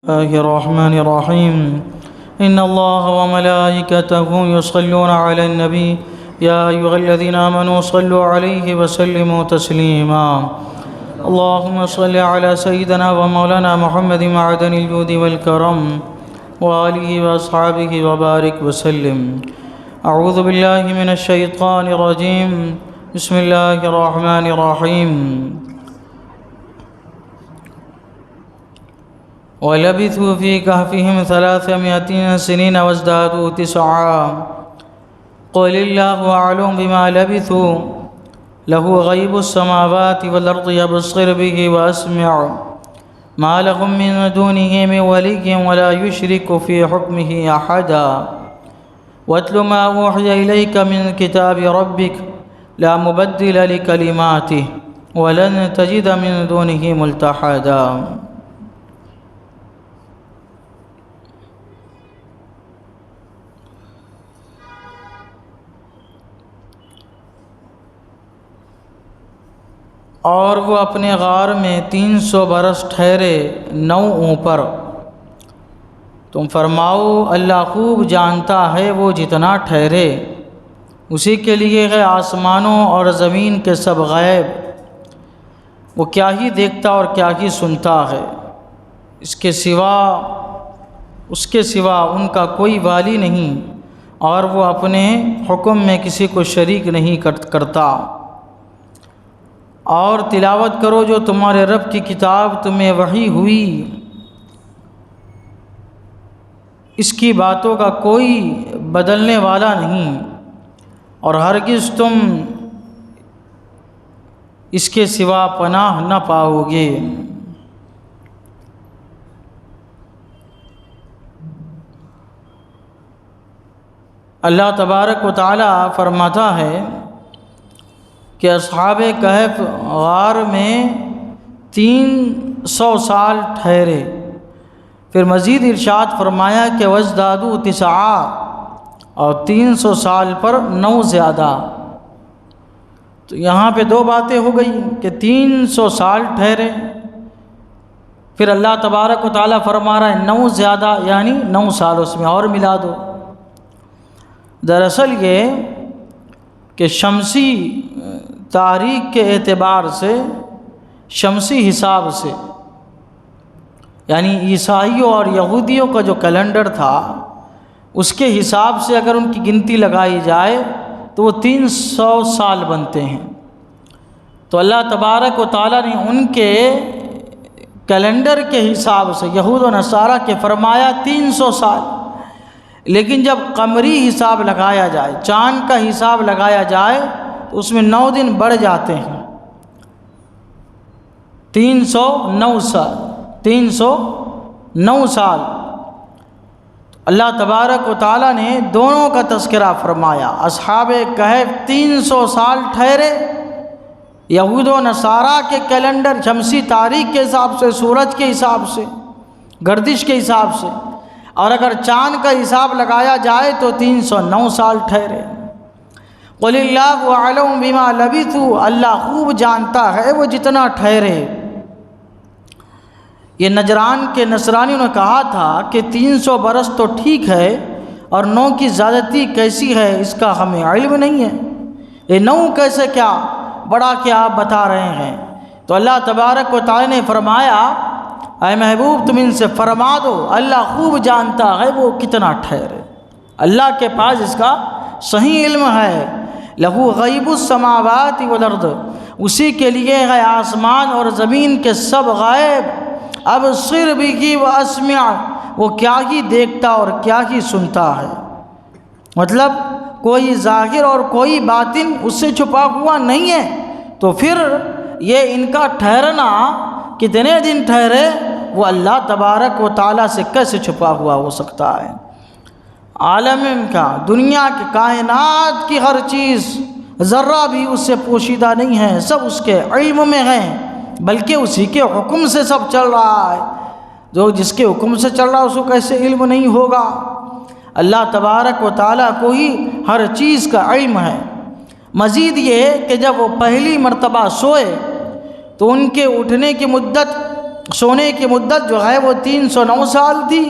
الله الرحمن الرحيم إن الله وملائكته يصلون على النبي يا أيها الذين آمنوا صلوا عليه وسلموا تسليما اللهم صل على سيدنا ومولانا محمد معدن الجود والكرم وآله وأصحابه وبارك وسلم. أعوذ بالله من الشيطان الرجيم. بسم الله الرحمن الرحيم. وَلَبِثُوا فِي كَهْفِهِمْ 300 سِنِينَ وَازْدَادُوا 9 قُلِ اللَّهُ أَعْلَمُ بِمَا لَبِثُوا لَهُ غَيْبُ السَّمَاوَاتِ وَالْأَرْضِ يَبْصِرُ بِهِ وَأَسْمِعُ مَا لَهُم مِّن دُونِهِ مِن وَلِيٍّ وَلَا يُشْرِكُ فِي حُكْمِهِ أَحَدًا وَاتْلُ مَا أُوحِيَ إِلَيْكَ مِن كِتَابِ رَبِّكَ لَا مُبَدِّلَ لِكَلِمَاتِهِ وَلَن تَجِدَ مِن دُونِهِ مُلْتَحَدًا. اور وہ اپنے غار میں 300 برس ٹھہرے 9 اوپر. تم فرماؤ اللہ خوب جانتا ہے وہ جتنا ٹھہرے، اسی کے لیے ہے آسمانوں اور زمین کے سب غیب. وہ کیا ہی دیکھتا اور کیا ہی سنتا ہے، اس کے سوا ان کا کوئی والی نہیں، اور وہ اپنے حکم میں کسی کو شریک نہیں کرتا. اور تلاوت کرو جو تمہارے رب کی کتاب تمہیں وحی ہوئی، اس کی باتوں کا کوئی بدلنے والا نہیں، اور ہرگز تم اس کے سوا پناہ نہ پاؤ گے. اللہ تبارک و تعالی فرماتا ہے کہ اصحاب کہف غار میں 300 سال ٹھہرے. پھر مزید ارشاد فرمایا کہ وَازْدَادُوا 9 اور 300 سال پر 9 زیادہ. تو یہاں پہ 2 باتیں ہو گئی کہ 300 سال ٹھہرے، پھر اللہ تبارک و تعالیٰ فرما رہا ہے 9 زیادہ، یعنی 9 سال اس میں اور ملا دو. دراصل یہ کہ شمسی تاریخ کے اعتبار سے، شمسی حساب سے، یعنی عیسائیوں اور یہودیوں کا جو کیلنڈر تھا اس کے حساب سے اگر ان کی گنتی لگائی جائے تو وہ 300 سال بنتے ہیں. تو اللہ تبارک و تعالیٰ نے ان کے کیلنڈر کے حساب سے یہود و نصارہ کے فرمایا 300 سال، لیکن جب قمری حساب لگایا جائے، چاند کا حساب لگایا جائے تو اس میں 9 دن بڑھ جاتے ہیں. 309 سال 309 سال. اللہ تبارک و تعالیٰ نے دونوں کا تذکرہ فرمایا. اصحاب کہف 300 سال ٹھہرے یہود و نصارہ کے کیلنڈر شمسی تاریخ کے حساب سے، سورج کے حساب سے، گردش کے حساب سے، اور اگر چاند کا حساب لگایا جائے تو 309 سال ٹھہرے. قُلِ اللَّهُ أَعْلَمُ بِمَا لَبِثُوا، اللہ خوب جانتا ہے وہ جتنا ٹھہرے. یہ نجران کے نصرانیوں نے کہا تھا کہ 300 برس تو ٹھیک ہے، اور 9 کی زیادتی کیسی ہے اس کا ہمیں علم نہیں ہے. یہ 9 کیسے، کیا بڑا کیا آپ بتا رہے ہیں؟ تو اللہ تبارک و تعالی نے فرمایا اے محبوب تم ان سے فرما دو اللہ خوب جانتا ہے وہ کتنا ٹھہرے. اللہ کے پاس اس کا صحیح علم ہے. لہو غیب السماوات والارض، اسی کے لیے ہے آسمان اور زمین کے سب غیب. ابصر بہ واسمع، وہ کیا ہی دیکھتا اور کیا ہی سنتا ہے. مطلب کوئی ظاہر اور کوئی باطن اس سے چھپا ہوا نہیں ہے. تو پھر یہ ان کا ٹھہرنا کتنے دن ٹھہرے وہ اللہ تبارک و تعالیٰ سے کیسے چھپا ہوا ہو سکتا ہے؟ عالم کا، دنیا کے، کائنات کی ہر چیز ذرہ بھی اس سے پوشیدہ نہیں ہے، سب اس کے علم میں ہیں، بلکہ اسی کے حکم سے سب چل رہا ہے. جو جس کے حکم سے چل رہا ہے اس کو کیسے علم نہیں ہوگا؟ اللہ تبارک و تعالیٰ کو ہی ہر چیز کا علم ہے. مزید یہ کہ جب وہ پہلی مرتبہ سوئے تو ان کے اٹھنے کی مدت سونے کی مدت جو ہے وہ 309 سال تھی۔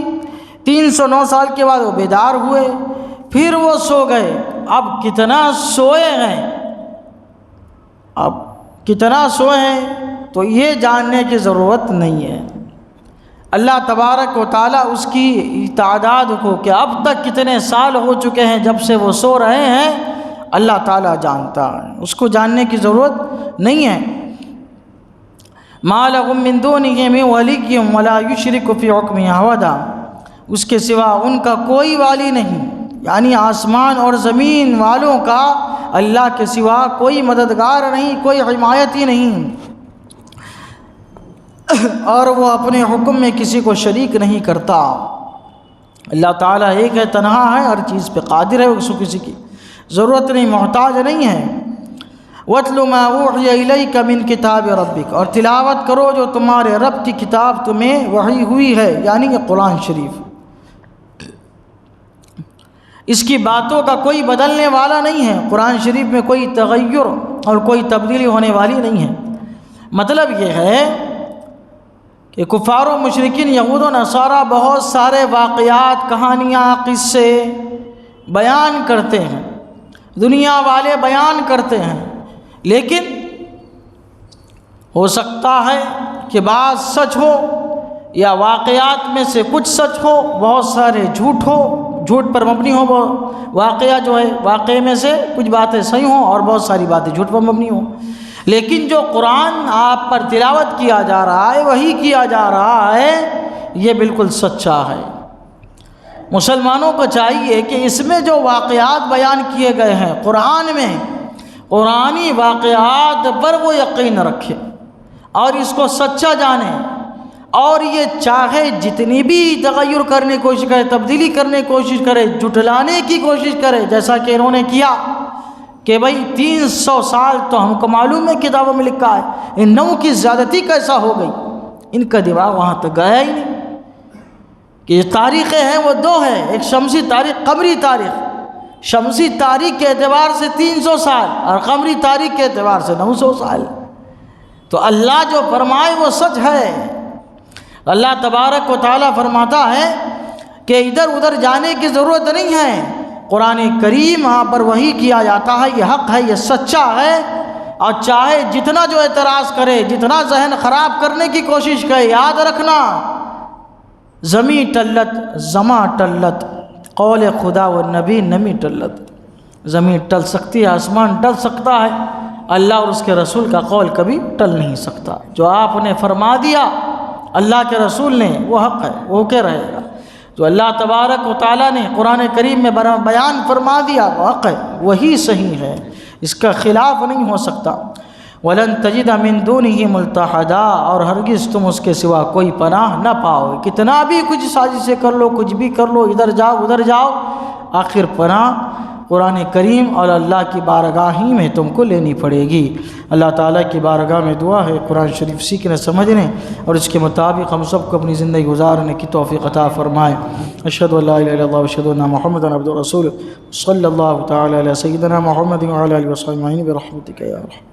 309 سال کے بعد وہ بیدار ہوئے، پھر وہ سو گئے۔ اب کتنا سوئے ہیں، اب کتنا سوئے ہیں تو یہ جاننے کی ضرورت نہیں ہے۔ اللہ تبارک و تعالیٰ اس کی تعداد کو کہ اب تک کتنے سال ہو چکے ہیں جب سے وہ سو رہے ہیں، اللہ تعالیٰ جانتا ہے، اس کو جاننے کی ضرورت نہیں ہے۔ مَا لَهُم مِّن دُونِهِ مِن وَلِيٍّ وَلَا يُشْرِكُ فِي حُكْمِهِ أَحَدًا، اس کے سوا ان کا کوئی والی نہیں، یعنی آسمان اور زمین والوں کا اللہ کے سوا کوئی مددگار نہیں، کوئی حمایتی نہیں، اور وہ اپنے حکم میں کسی کو شریک نہیں کرتا۔ اللہ تعالیٰ ایک ہے، تنہا ہے، ہر چیز پہ قادر ہے، اس کو کسی کی ضرورت نہیں، محتاج نہیں ہے۔ وَاتْلُ مَا أُوحِيَ إِلَيْكَ مِن كِتَابِ رَبِّكَ، اور تلاوت کرو جو تمہارے رب کی کتاب تمہیں وحی ہوئی ہے، یعنی کہ قرآن شریف۔ اس کی باتوں کا کوئی بدلنے والا نہیں ہے، قرآن شریف میں کوئی تغیر اور کوئی تبدیلی ہونے والی نہیں ہے۔ مطلب یہ ہے کہ کفار و مشرکین یہود و نصارہ بہت سارے واقعات، کہانیاں، قصے بیان کرتے ہیں، دنیا والے بیان کرتے ہیں، لیکن ہو سکتا ہے کہ بعض سچ ہو یا واقعات میں سے کچھ سچ ہو، بہت سارے جھوٹ ہو، جھوٹ پر مبنی ہو، وہ واقعہ جو ہے واقعے میں سے کچھ باتیں صحیح ہوں اور بہت ساری باتیں جھوٹ پر مبنی ہوں۔ لیکن جو قرآن آپ پر تلاوت کیا جا رہا ہے، وحی کیا جا رہا ہے، یہ بالکل سچا ہے۔ مسلمانوں کو چاہیے کہ اس میں جو واقعات بیان کیے گئے ہیں قرآن میں، قرآنی واقعات پر وہ یقین رکھے اور اس کو سچا جانے، اور یہ چاہے جتنی بھی تغیر کرنے کی کوشش کرے، تبدیلی کرنے کی کوشش کرے، جھٹلانے کی کوشش کرے، جیسا کہ انہوں نے کیا کہ بھئی 300 سال تو ہم کو معلوم ہے کتابوں میں لکھا ہے، ان 9 کی زیادتی کیسا ہو گئی؟ ان کا دماغ وہاں تک گیا ہی نہیں کہ یہ تاریخیں ہیں وہ 2 ہیں، ایک شمسی تاریخ، قمری تاریخ۔ شمسی تاریخ کے اعتبار سے 300 سال اور قمری تاریخ کے اعتبار سے 900 سال۔ تو اللہ جو فرمائے وہ سچ ہے۔ اللہ تبارک و تعالیٰ فرماتا ہے کہ ادھر ادھر جانے کی ضرورت نہیں ہے، قرآن کریم وہاں پر وحی کیا جاتا ہے، یہ حق ہے، یہ سچا ہے، اور چاہے جتنا جو اعتراض کرے، جتنا ذہن خراب کرنے کی کوشش کرے، یاد رکھنا زمیں ٹلت، زماں ٹلت، قول خدا و نبی نمی ٹلت۔ زمین ٹل سکتی ہے، آسمان ٹل سکتا ہے، اللہ اور اس کے رسول کا قول کبھی ٹل نہیں سکتا۔ جو آپ نے فرما دیا اللہ کے رسول نے وہ حق ہے، وہ کیا رہے گا۔ جو اللہ تبارک و تعالیٰ نے قرآن کریم میں بیان فرما دیا وہ حق ہے، وہی صحیح ہے، اس کا خلاف نہیں ہو سکتا۔ وَلَن تَجِدَ مِن دُونِهِ مُلْتَحَدًا، اور ہرگز تم اس کے سوا کوئی پناہ نہ پاؤ، کتنا بھی کچھ سازشیں کر لو، کچھ بھی کر لو، ادھر جاؤ ادھر جاؤ، آخر پناہ قرآن کریم اور اللہ کی بارگاہ ہی میں تم کو لینی پڑے گی۔ اللہ تعالیٰ کی بارگاہ میں دعا ہے قرآن شریف سیکھنے، سمجھنے اور اس کے مطابق ہم سب کو اپنی زندگی گزارنے کی توفیق عطا فرمائے۔ اشہد ان لا الہ الا اللہ واشہد ان محمدا عبدہ ورسولہ، صلی اللہ تعالی علی سیدنا محمد وعلی آلہ وصحبہ اجمعین برحمتک یا ارحم۔